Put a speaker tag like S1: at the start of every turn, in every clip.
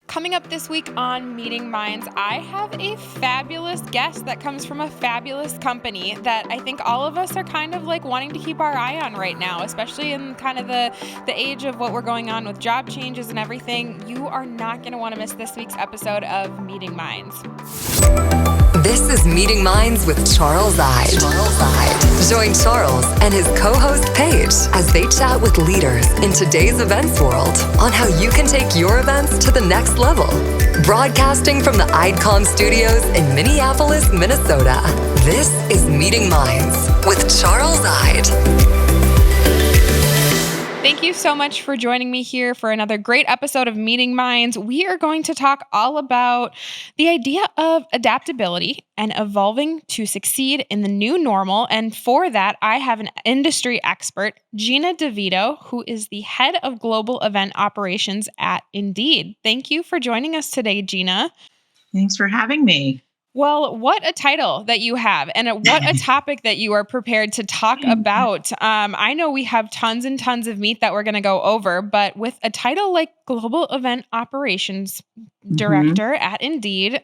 S1: Coming up this week on Meeting Minds, I have a fabulous guest that comes from a fabulous company that I think all of us are kind of like wanting to keep our eye on right now, especially in kind of the age of what we're going on with job changes and everything. You are not going to want to miss this week's episode of Meeting Minds.
S2: This is Meeting Minds with Charles Ide. Join Charles and his co-host Paige as they chat with leaders in today's events world on how you can take your events to the next level. Broadcasting from the IdeCom studios in Minneapolis, Minnesota, this is Meeting Minds with Charles Ide.
S1: Thank you so much for joining me here for another great episode of Meeting Minds. We are going to talk all about the idea of adaptability and evolving to succeed in the new normal. And for that, I have an industry expert, Gina DeVito, who is the head of global event operations at Indeed. Thank you for joining us today, Gina.
S3: Thanks for having me.
S1: Well, what a title that you have and what a topic that you are prepared to talk about. I know we have tons and tons of meat that we're going to go over, but with a title like Global Event Operations Director at Indeed,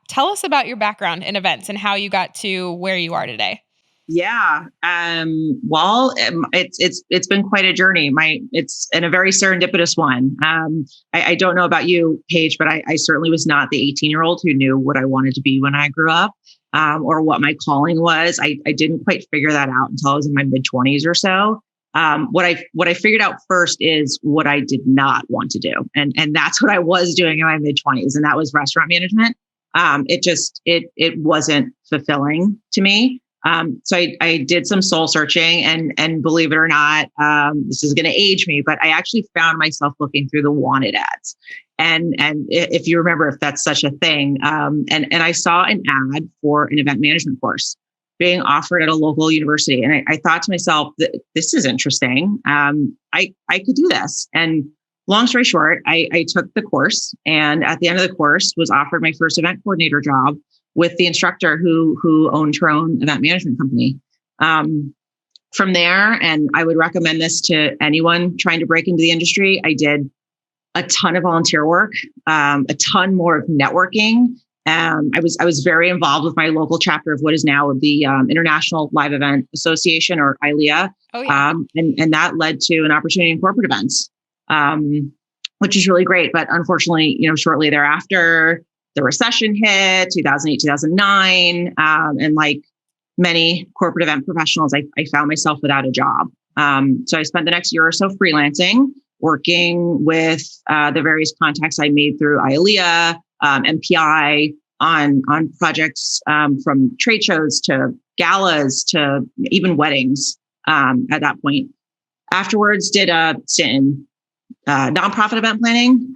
S1: tell us about your background in events and how you got to where you are today.
S3: Yeah. It's been quite a journey. It's a very serendipitous one. I don't know about you, Paige, but I certainly was not the 18-year-old who knew what I wanted to be when I grew up, or what my calling was. I didn't quite figure that out until I was in my mid-20s or so. What I figured out first is what I did not want to do. And that's what I was doing in my mid-20s. And that was restaurant management. It wasn't fulfilling to me. So I did some soul searching and believe it or not, this is going to age me, but I actually found myself looking through the wanted ads. And if you remember, if that's such a thing, and I saw an ad for an event management course being offered at a local university. And I thought to myself, this is interesting. I could do this. And long story short, I took the course, and at the end of the course was offered my first event coordinator job with the instructor who owned her own event management company. From there, and I would recommend this to anyone trying to break into the industry, I did a ton of volunteer work, a ton more of networking. I was very involved with my local chapter of what is now the International Live Event Association, or ILEA.
S1: Oh, yeah.
S3: And that led to an opportunity in corporate events, which is really great. But unfortunately, shortly thereafter, the recession hit, 2008, 2009. And like many corporate event professionals, I found myself without a job. So I spent the next year or so freelancing, working with the various contacts I made through ILEA, MPI on projects from trade shows to galas to even weddings at that point. Afterwards, did a stint in nonprofit event planning,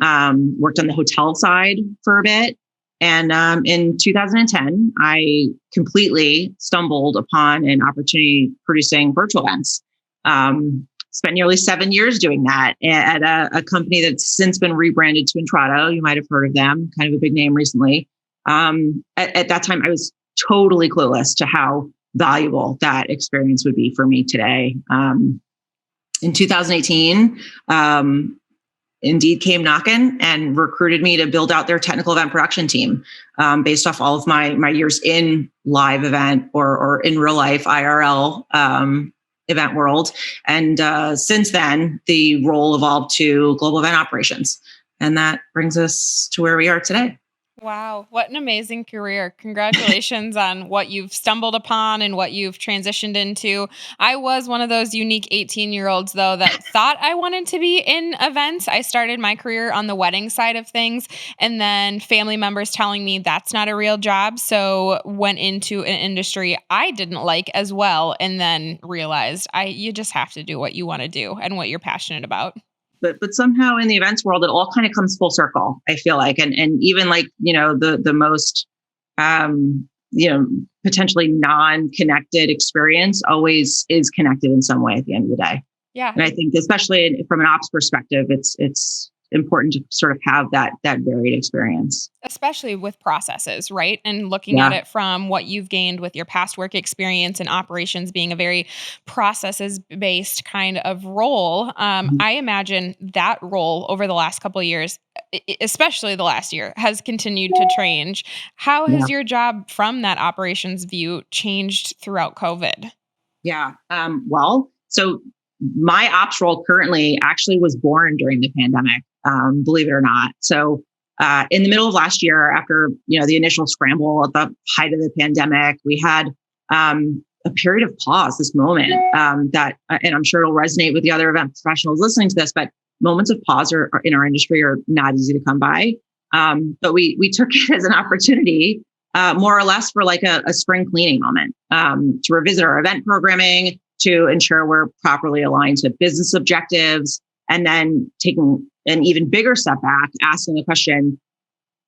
S3: worked on the hotel side for a bit. And in 2010, I completely stumbled upon an opportunity producing virtual events. Spent nearly 7 years doing that at a company that's since been rebranded to Intrado. You might have heard of them, kind of a big name recently. At that time, I was totally clueless to how valuable that experience would be for me today. In 2018, Indeed came knocking and recruited me to build out their technical event production team, based off all of my years in live event or in real life IRL event world. And since then, the role evolved to global event operations. And that brings us to where we are today.
S1: Wow, what an amazing career. Congratulations on what you've stumbled upon and what you've transitioned into. I was one of those unique 18-year-olds, though, that thought I wanted to be in events. I started my career on the wedding side of things, and then family members telling me that's not a real job. So went into an industry I didn't like as well, and then realized you just have to do what you want to do and what you're passionate about.
S3: But somehow in the events world, it all kind of comes full circle, I feel like. And even like, the most, potentially non-connected experience always is connected in some way at the end of the day.
S1: Yeah.
S3: And I think especially from an ops perspective, it's important to sort of have that varied experience.
S1: Especially with processes, right? And looking at it from what you've gained with your past work experience and operations being a very processes-based kind of role. I imagine that role over the last couple of years especially the last year, has continued to change. How
S3: Yeah.
S1: has your job from that operations view changed throughout COVID?
S3: Yeah. Well, so my ops role currently actually was born during the pandemic, believe it or not. So in the middle of last year, after the initial scramble at the height of the pandemic, we had a period of pause. This moment that, and I'm sure it'll resonate with the other event professionals listening to this, but moments of pause are in our industry are not easy to come by. But we took it as an opportunity, more or less for like a spring cleaning moment, to revisit our event programming, to ensure we're properly aligned to business objectives, and then taking an even bigger step back, asking the question,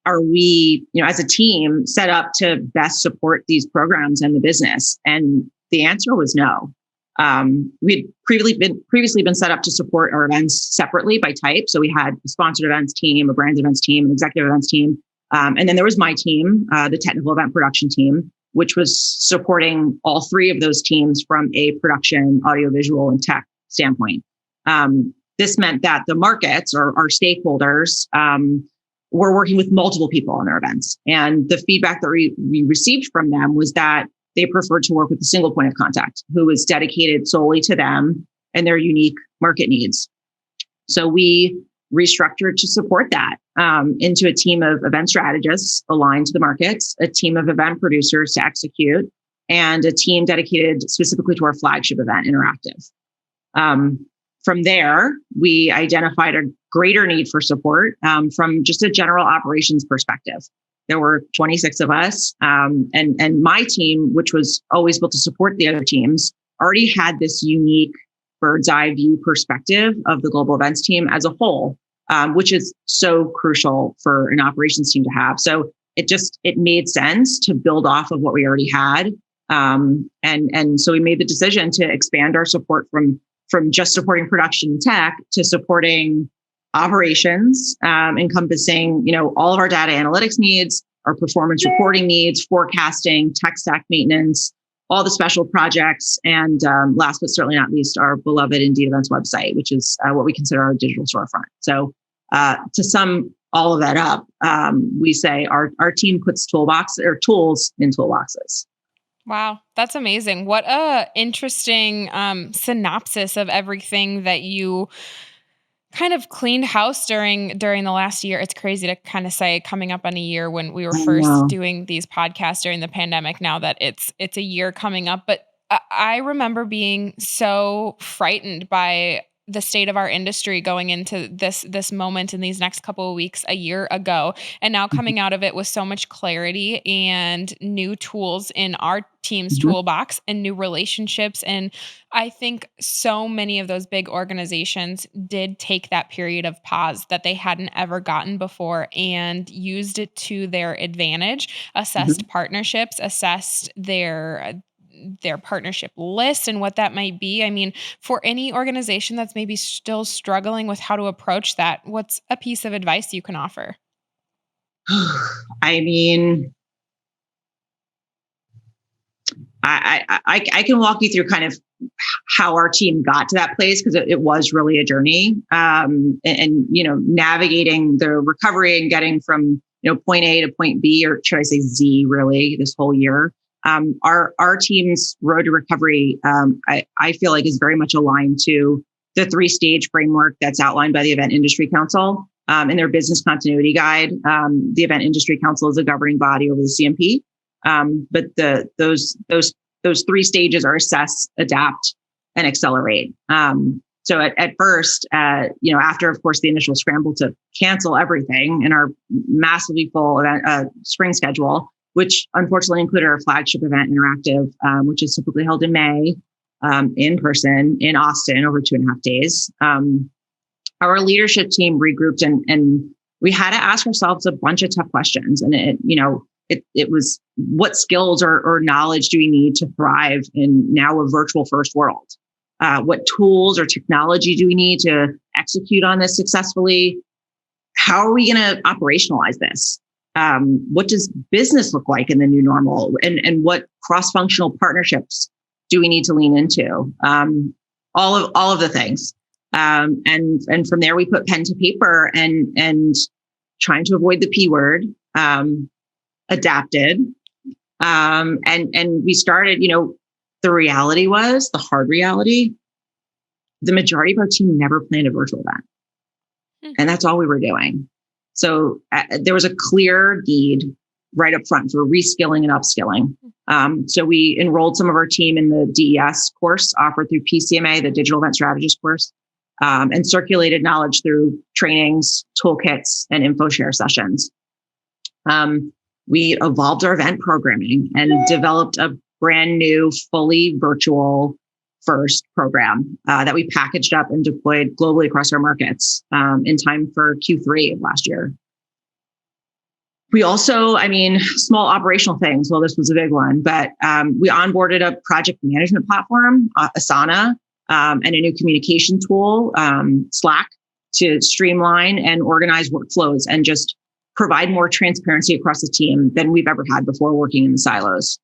S3: are we, as a team, set up to best support these programs and the business? And the answer was no. We had previously been set up to support our events separately by type. So we had a sponsored events team, a brand events team, an executive events team. And then there was my team, the technical event production team, which was supporting all three of those teams from a production, audiovisual, and tech standpoint. This meant that the markets, or our stakeholders, were working with multiple people on their events. And the feedback that we received from them was that they preferred to work with a single point of contact who was dedicated solely to them and their unique market needs. So we restructured to support that into a team of event strategists aligned to the markets, a team of event producers to execute, and a team dedicated specifically to our flagship event, Interactive. From there, we identified a greater need for support from just a general operations perspective. There were 26 of us, and my team, which was always built to support the other teams, already had this unique bird's eye view perspective of the global events team as a whole, which is so crucial for an operations team to have. So it made sense to build off of what we already had, and so we made the decision to expand our support from just supporting production and tech to supporting operations, encompassing, all of our data analytics needs, our performance reporting needs, forecasting, tech stack maintenance, all the special projects, and last but certainly not least, our beloved Indeed Events website, which is what we consider our digital storefront. So to sum all of that up, we say our team puts tools in toolboxes.
S1: Wow, that's amazing. What a interesting synopsis of everything that you kind of cleaned house during the last year. It's crazy to kind of say coming up on a year when we were
S3: I
S1: first
S3: know.
S1: doing these podcasts during the pandemic, now that it's a year coming up. But I remember being so frightened by the state of our industry going into this moment in these next couple of weeks a year ago, and now coming out of it with so much clarity and new tools in our team's
S3: Mhm.
S1: toolbox and new relationships. And I think so many of those big organizations did take that period of pause that they hadn't ever gotten before and used it to their advantage,
S3: Mhm.
S1: assessed partnerships, assessed their partnership list and what that might be. I mean, for any organization that's maybe still struggling with how to approach that, what's a piece of advice you can offer?
S3: I mean, I can walk you through kind of how our team got to that place, because it was really a journey, and navigating the recovery and getting from point A to point B, or should I say Z, really, this whole year. Our team's road to recovery, I feel like, is very much aligned to the 3-stage framework that's outlined by the Event Industry Council in their business continuity guide. The Event Industry Council is a governing body over the CMP. But those 3 stages are assess, adapt, and accelerate. So at first, after, of course, the initial scramble to cancel everything in our massively full event, spring schedule, which unfortunately included our flagship event, Interactive, which is typically held in May, in person in Austin over 2.5 days. Our leadership team regrouped, and we had to ask ourselves a bunch of tough questions. And it was, what skills or knowledge do we need to thrive in now a virtual first world? What tools or technology do we need to execute on this successfully? How are we going to operationalize this? What does business look like in the new normal? And what cross-functional partnerships do we need to lean into? All of the things. And from there, we put pen to paper and trying to avoid the P word, adapted. And we started, the reality was the hard reality. The majority of our team never planned a virtual event. And that's all we were doing. So there was a clear need right up front for reskilling and upskilling. So we enrolled some of our team in the DES course offered through PCMA, the Digital Event Strategist course, and circulated knowledge through trainings, toolkits, and info share sessions. We evolved our event programming and developed a brand new, fully virtual first program that we packaged up and deployed globally across our markets in time for Q3 of last year. We also, small operational things. Well, this was a big one, but we onboarded a project management platform, Asana, and a new communication tool, Slack, to streamline and organize workflows and just provide more transparency across the team than we've ever had before working in the silos.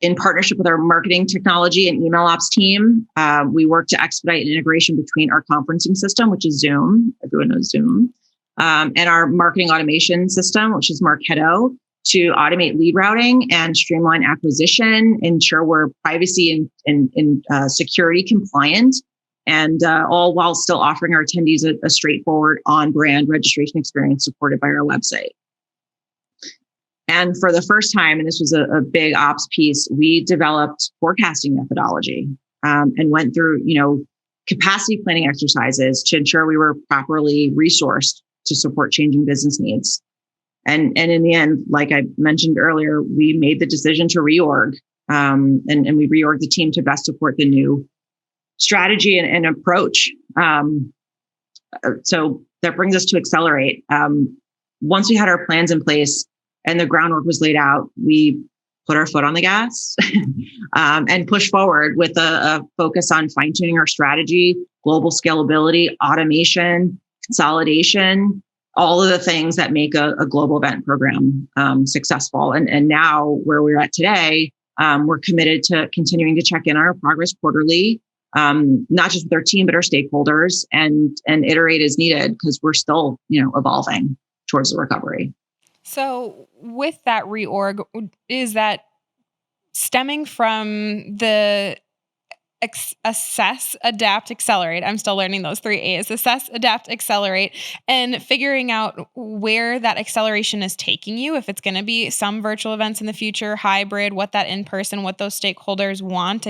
S3: In partnership with our marketing technology and email ops team, we work to expedite an integration between our conferencing system, which is Zoom, everyone knows Zoom, and our marketing automation system, which is Marketo, to automate lead routing and streamline acquisition, ensure we're privacy and security compliant, and all while still offering our attendees a straightforward on-brand registration experience supported by our website. And for the first time, and this was a big ops piece, we developed forecasting methodology and went through, capacity planning exercises to ensure we were properly resourced to support changing business needs. And in the end, like I mentioned earlier, we made the decision to reorg, and we reorged the team to best support the new strategy and approach. So that brings us to accelerate. Once we had our plans in place and the groundwork was laid out, we put our foot on the gas and push forward with a focus on fine-tuning our strategy, global scalability, automation, consolidation, all of the things that make a global event program successful. And now where we're at today, we're committed to continuing to check in on our progress quarterly, not just with our team, but our stakeholders, and iterate as needed because we're still, evolving towards the recovery.
S1: So with that reorg, is that stemming from the assess, adapt, accelerate? I'm still learning those 3 A's: assess, adapt, accelerate, and figuring out where that acceleration is taking you. If it's going to be some virtual events in the future, hybrid, what that in person, what those stakeholders want.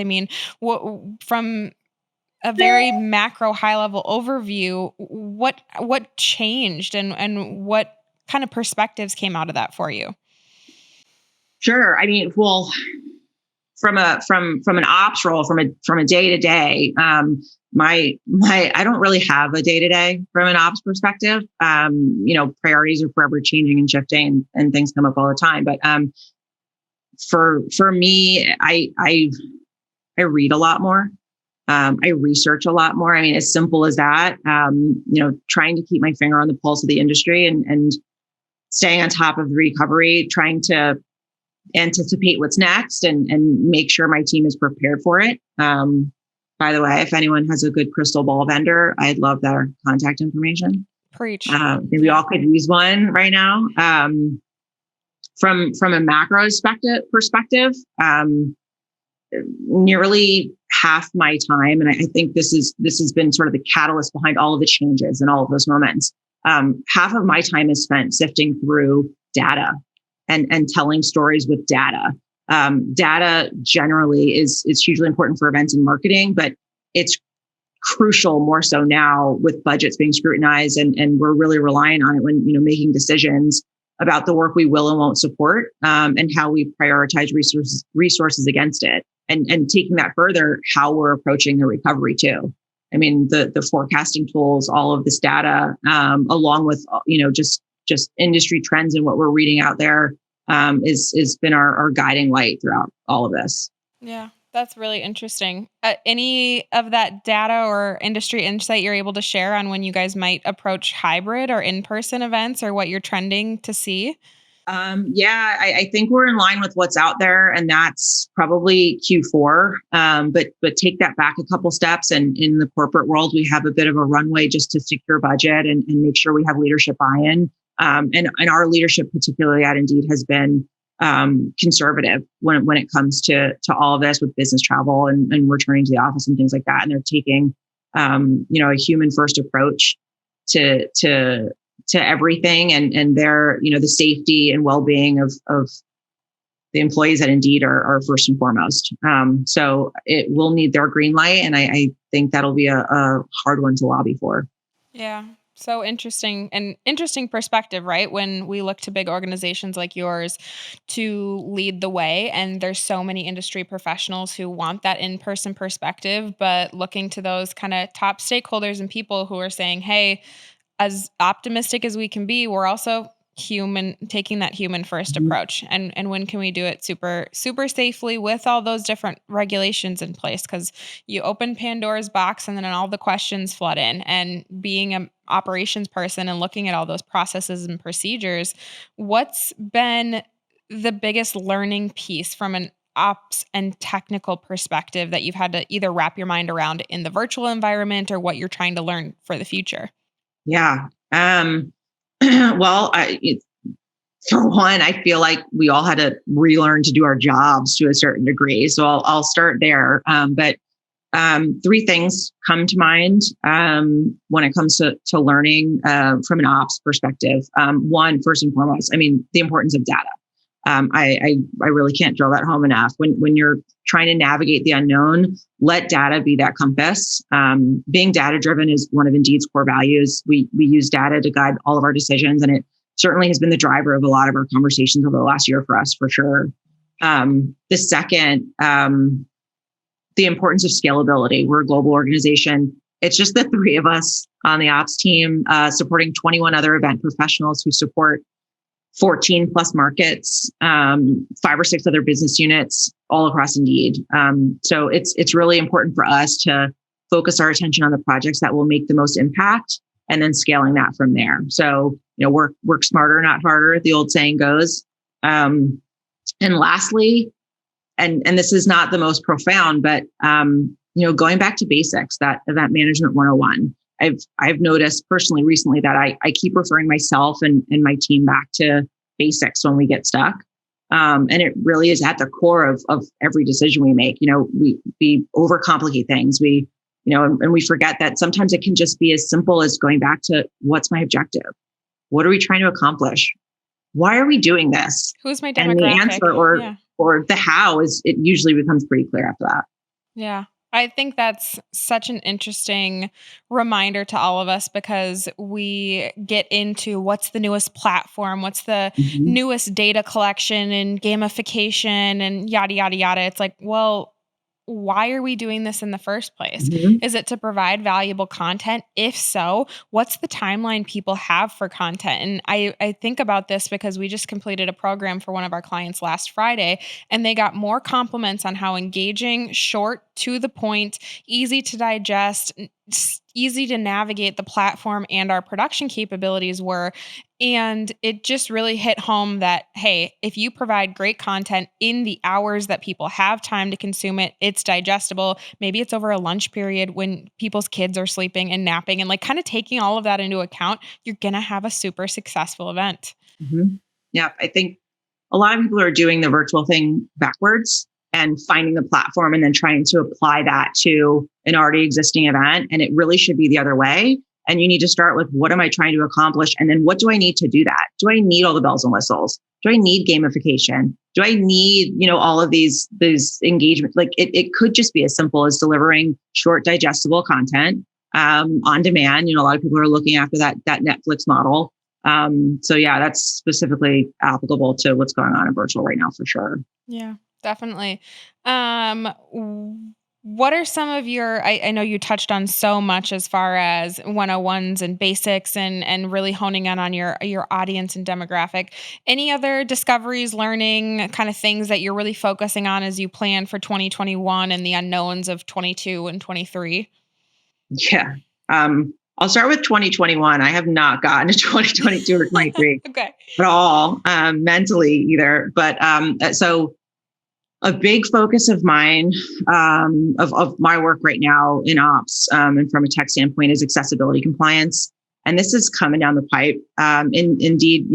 S1: From a very macro, high level overview, what changed and what kind of perspectives came out of that for you?
S3: Sure. Well, from an ops role, from a day to day, my I don't really have a day to day from an ops perspective. Priorities are forever changing and shifting, and things come up all the time. But for me, I read a lot more. I research a lot more. As simple as that. Trying to keep my finger on the pulse of the industry and staying on top of the recovery, trying to anticipate what's next and make sure my team is prepared for it. By the way, if anyone has a good crystal ball vendor, I'd love their contact information.
S1: Preach.
S3: Maybe we all could use one right now. From a macro perspective, nearly half my time, and I think this has been sort of the catalyst behind all of the changes and all of those moments. Half of my time is spent sifting through data and telling stories with data. Data generally is hugely important for events and marketing, but it's crucial more so now with budgets being scrutinized, and we're really relying on it when making decisions about the work we will and won't support, and how we prioritize resources against it, and taking that further, how we're approaching the recovery too. The forecasting tools, all of this data, along with just industry trends and what we're reading out there, is been our guiding light throughout all of this.
S1: Yeah, that's really interesting. Any of that data or industry insight you're able to share on when you guys might approach hybrid or in-person events, or what you're trending to see?
S3: Yeah, I think we're in line with what's out there, and that's probably Q4. But take that back a couple steps, and in the corporate world, we have a bit of a runway just to secure budget and make sure we have leadership buy-in. And our leadership, particularly at Indeed, has been conservative when it comes to all of this with business travel and returning to the office and things like that. And they're taking a human first approach to everything, and their the safety and well-being of the employees at Indeed are first and foremost. So it will need their green light, and I think that'll be a hard one to lobby for.
S1: Yeah. So interesting perspective, right? When we look to big organizations like yours to lead the way, and there's so many industry professionals who want that in-person perspective, but looking to those kind of top stakeholders and people who are saying, hey, as optimistic as we can be, we're also human, taking that human first
S3: Mhm.
S1: approach. And when can we do it super safely with all those different regulations in place? Because you open Pandora's box and then all the questions flood in. And being an operations person and looking at all those processes and procedures, what's been the biggest learning piece from an ops and technical perspective that you've had to either wrap your mind around in the virtual environment or what you're trying to learn for the future?
S3: Yeah. Well, for one, I feel like we all had to relearn to do our jobs to a certain degree. So I'll start there. But three things come to mind when it comes to learning from an ops perspective. One, first and foremost, I mean, the importance of data. I really can't drill that home enough. When you're trying to navigate the unknown, let data be that compass. Being data driven is one of Indeed's core values. We use data to guide all of our decisions, and it certainly has been the driver of a lot of our conversations over the last year for us, for sure. The second, the importance of scalability. We're a global organization. It's just the three of us on the ops team, supporting 21 other event professionals who support 14 plus markets, 5 or 6 other business units all across Indeed. So it's really important for us to focus our attention on the projects that will make the most impact, and then scaling that from there. So, work smarter, not harder, the old saying goes. And lastly, and this is not the most profound, but going back to basics, that event management 101. I've noticed personally recently that I keep referring myself and my team back to basics when we get stuck. And it really is at the core of every decision we make. We overcomplicate things. And we forget that sometimes it can just be as simple as going back to, what's my objective? What are we trying to accomplish? Why are we doing this?
S1: Who's my
S3: And the
S1: demographic?
S3: answer or the how it usually becomes pretty clear after that.
S1: Yeah. I think that's such an interesting reminder to all of us because we get into what's the newest platform, what's the
S3: Mhm.
S1: newest data collection and gamification and yada, yada, yada. It's like, well, why are we doing this in the first place?
S3: Mhm.
S1: Is it to provide valuable content? If so, what's the timeline people have for content? And I think about this because we just completed a program for one of our clients last Friday, and they got more compliments on how engaging, short, to the point, easy to digest, easy to navigate the platform and our production capabilities were. And it just really hit home that, hey, if you provide great content in the hours that people have time to consume it, it's digestible. Maybe it's over a lunch period when people's kids are sleeping and napping and like kind of taking all of that into account, you're going to have a super successful event.
S3: Mhm. Yeah, I think a lot of people are doing the virtual thing backwards and finding the platform and then trying to apply that to an already existing event. And it really should be the other way. And you need to start with, what am I trying to accomplish? And then what do I need to do that? Do I need all the bells and whistles? Do I need gamification? Do I need, all of these engagement? Like it could just be as simple as delivering short, digestible content on demand. A lot of people are looking after that Netflix model. So yeah, that's specifically applicable to what's going on in virtual right now for sure.
S1: Yeah, definitely. What are some of your, I know you touched on so much as far as 101s and basics and really honing in on your audience and demographic. Any other discoveries, learning kind of things that you're really focusing on as you plan for 2021 and the unknowns of 22 and 23?
S3: Yeah. I'll start with 2021. I have not gotten to 2022 or 23
S1: Okay.
S3: at all, mentally either. But so a big focus of mine, of my work right now in ops, and from a tech standpoint, is accessibility compliance. And this is coming down the pipe. Indeed,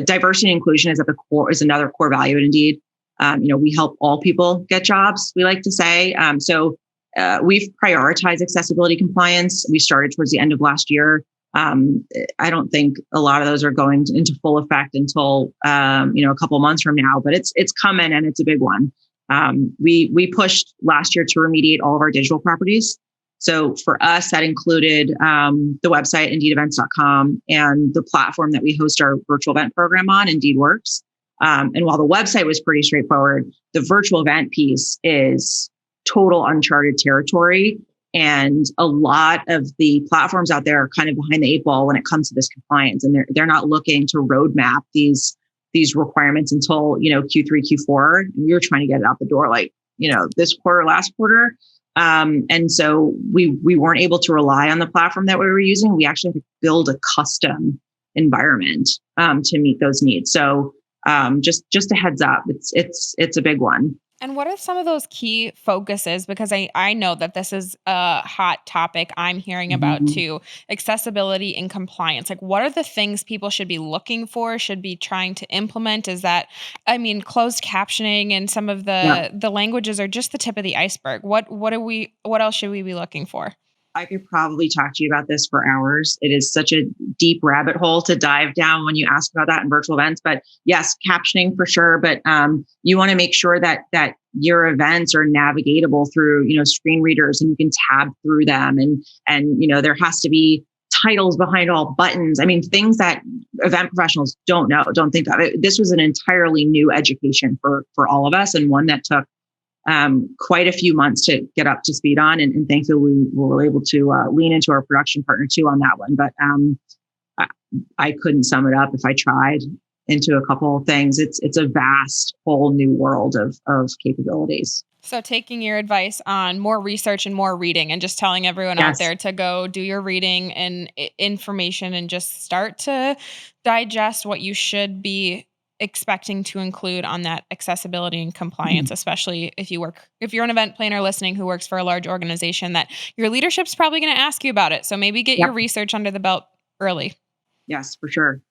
S3: diversity and inclusion is at the core, is another core value at Indeed. We help all people get jobs, we like to say. We've prioritized accessibility compliance. We started towards the end of last year. I don't think a lot of those are going into full effect until a couple of months from now, but it's coming, and it's a big one. We pushed last year to remediate all of our digital properties. So for us, that included the website indeedevents.com and the platform that we host our virtual event program on, IndeedWorks. And while the website was pretty straightforward, the virtual event piece is total uncharted territory. And a lot of the platforms out there are kind of behind the eight ball when it comes to this compliance. And they're not looking to roadmap these requirements until, Q3, Q4. And we were trying to get it out the door this quarter, last quarter. And so we weren't able to rely on the platform that we were using. We actually had to build a custom environment to meet those needs. So just a heads up, it's a big one.
S1: And what are some of those key focuses? Because I know that this is a hot topic I'm hearing about too. Accessibility and compliance. Like, what are the things people should be looking for, should be trying to implement? Is that, closed captioning and some of the languages are just the tip of the iceberg. What else should we be looking for?
S3: I could probably talk to you about this for hours. It is such a deep rabbit hole to dive down when you ask about that in virtual events. But yes, captioning for sure. But you want to make sure that your events are navigatable through screen readers, and you can tab through them, and there has to be titles behind all buttons. Things that event professionals don't think of. This was an entirely new education for all of us, and one that took quite a few months to get up to speed on. And thankfully we were able to lean into our production partner too on that one. But I couldn't sum it up if I tried into a couple of things. It's a vast whole new world of capabilities.
S1: So taking your advice on more research and more reading, and just telling everyone out there to go do your reading and information and just start to digest what you should be expecting to include on that accessibility and compliance, especially if you're an event planner listening who works for a large organization, that your leadership's probably going to ask you about it. So maybe get your research under the belt early.
S3: Yes, for sure.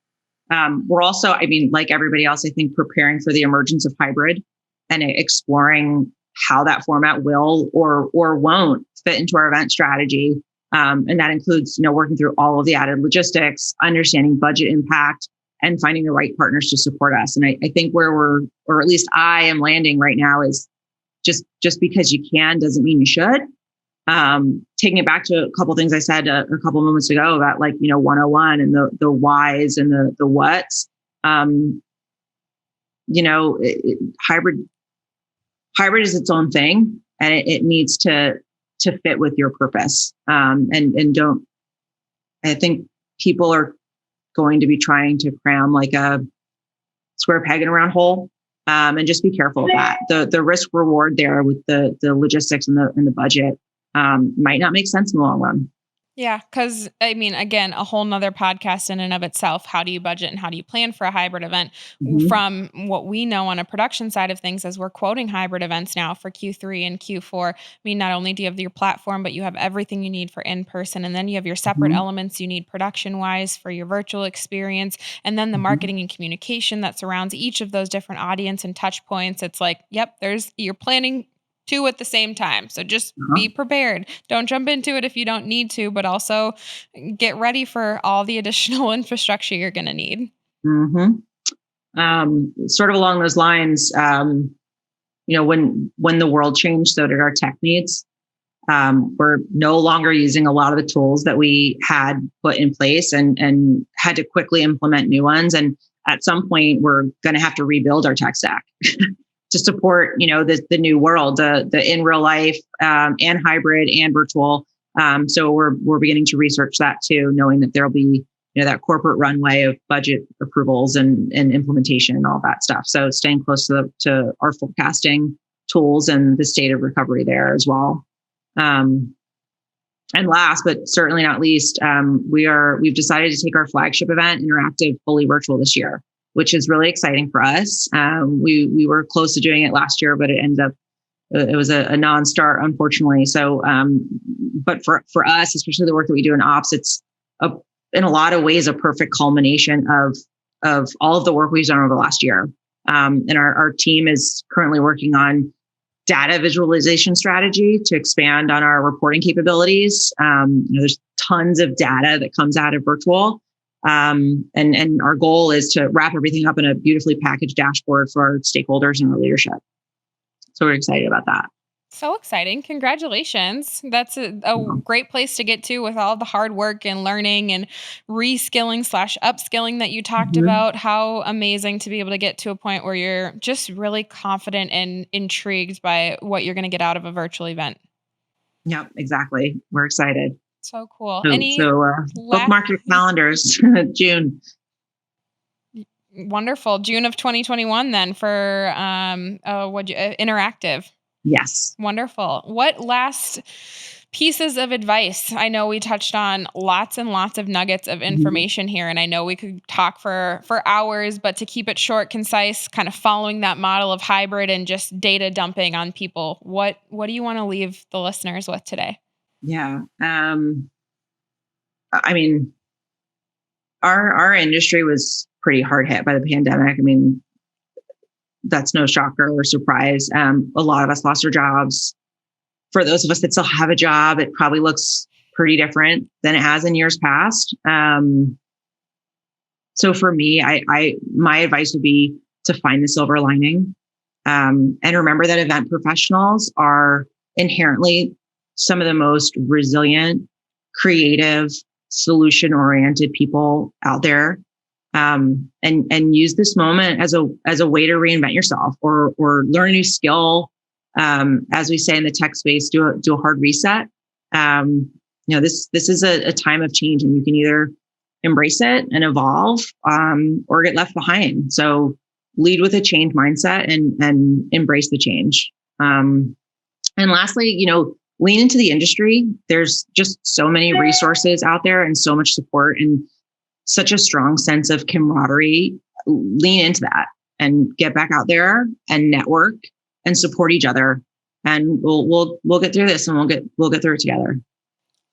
S3: We're also, like everybody else, I think, preparing for the emergence of hybrid and exploring how that format will or won't fit into our event strategy. And that includes, working through all of the added logistics, understanding budget impact, and finding the right partners to support us. And I think where or at least I am landing right now, is just because you can doesn't mean you should. Taking it back to a couple of things I said a couple of moments ago about 101 and the whys and the whats. Hybrid is its own thing, and it needs to fit with your purpose. And don't. I think people are going to be trying to cram like a square peg in a round hole, and just be careful of that. The risk reward there with the logistics and the budget might not make sense in the long run.
S1: Yeah, because again, a whole nother podcast in and of itself. How do you budget and how do you plan for a hybrid event? From what we know on a production side of things, as we're quoting hybrid events now for Q3 and Q4, not only do you have your platform, but you have everything you need for in-person. And then you have your separate elements you need production-wise for your virtual experience. And then the marketing and communication that surrounds each of those different audience and touch points. It's like, you're planning two at the same time. So just be prepared. Don't jump into it if you don't need to, but also get ready for all the additional infrastructure you're going to need.
S3: Sort of along those lines, when the world changed, so did our tech needs. We're no longer using a lot of the tools that we had put in place and had to quickly implement new ones. And at some point, we're going to have to rebuild our tech stack to support, the new world, the in real life and hybrid and virtual. So we're beginning to research that too, knowing that there'll be that corporate runway of budget approvals and implementation and all that stuff. So staying close to our forecasting tools and the state of recovery there as well. And last, but certainly not least, we've decided to take our flagship event, Interactive, fully virtual this year, which is really exciting for us. We were close to doing it last year, but it was a non-start, unfortunately. So, but for us, especially the work that we do in ops, it's in a lot of ways a perfect culmination of all of the work we've done over the last year. And our team is currently working on data visualization strategy to expand on our reporting capabilities. There's tons of data that comes out of virtual. And our goal is to wrap everything up in a beautifully packaged dashboard for our stakeholders and our leadership. So we're excited about that.
S1: So exciting. Congratulations. That's a great place to get to with all the hard work and learning and reskilling/upskilling that you talked about. How amazing to be able to get to a point where you're just really confident and intrigued by what you're going to get out of a virtual event.
S3: Yep, exactly. We're excited.
S1: So cool.
S3: So bookmark your calendars, June.
S1: Wonderful. June of 2021 then for Interactive.
S3: Yes.
S1: Wonderful. What last pieces of advice? I know we touched on lots and lots of nuggets of information here, and I know we could talk for hours, but to keep it short, concise, kind of following that model of hybrid and just data dumping on people, what do you want to leave the listeners with today?
S3: Yeah. I mean, our industry was pretty hard hit by the pandemic. I mean, that's no shocker or surprise. A lot of us lost our jobs. For those of us that still have a job, it probably looks pretty different than it has in years past. So for me, my advice would be to find the silver lining, and remember that event professionals are inherently some of the most resilient, creative, solution-oriented people out there. And use this moment as a way to reinvent yourself or learn a new skill. As we say in the tech space, do a hard reset. This is a time of change, and you can either embrace it and evolve, or get left behind. So lead with a change mindset and embrace the change. And lastly, lean into the industry. There's just so many resources out there and so much support and such a strong sense of camaraderie. Lean into that and get back out there and network and support each other. And we'll get through this, and we'll get through it together.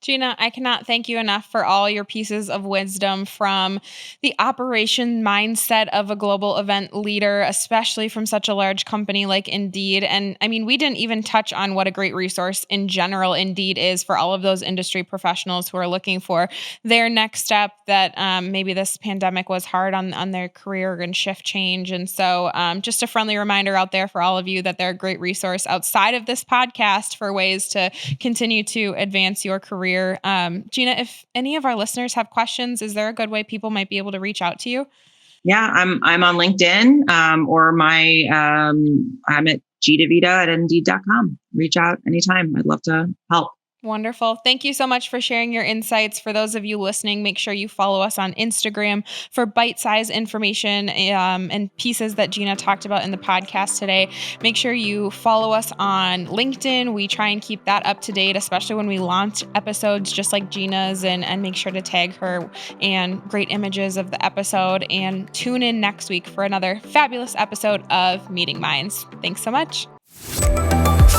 S1: Gina, I cannot thank you enough for all your pieces of wisdom from the operation mindset of a global event leader, especially from such a large company like Indeed. And I mean, we didn't even touch on what a great resource in general Indeed is for all of those industry professionals who are looking for their next step, that maybe this pandemic was hard on their career and shift change. And so just a friendly reminder out there for all of you that they're a great resource outside of this podcast for ways to continue to advance your career. Gina, if any of our listeners have questions, is there a good way people might be able to reach out to you?
S3: Yeah, I'm on LinkedIn, or I'm at gdevito@indeed.com. Reach out anytime. I'd love to help.
S1: Wonderful. Thank you so much for sharing your insights. For those of you listening, make sure you follow us on Instagram for bite-sized information and pieces that Gina talked about in the podcast today. Make sure you follow us on LinkedIn. We try and keep that up to date, especially when we launch episodes just like Gina's, and make sure to tag her and great images of the episode. And tune in next week for another fabulous episode of Meeting Minds. Thanks so much.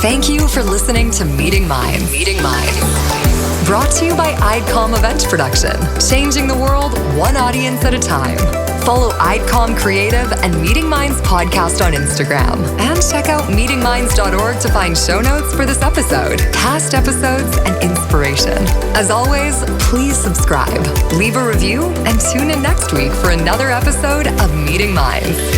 S2: Thank you for listening to Meeting Minds. Meeting Minds. Brought to you by IDCOM Event Production, changing the world one audience at a time. Follow IDCOM Creative and Meeting Minds podcast on Instagram. And check out meetingminds.org to find show notes for this episode, past episodes, and inspiration. As always, please subscribe, leave a review, and tune in next week for another episode of Meeting Minds.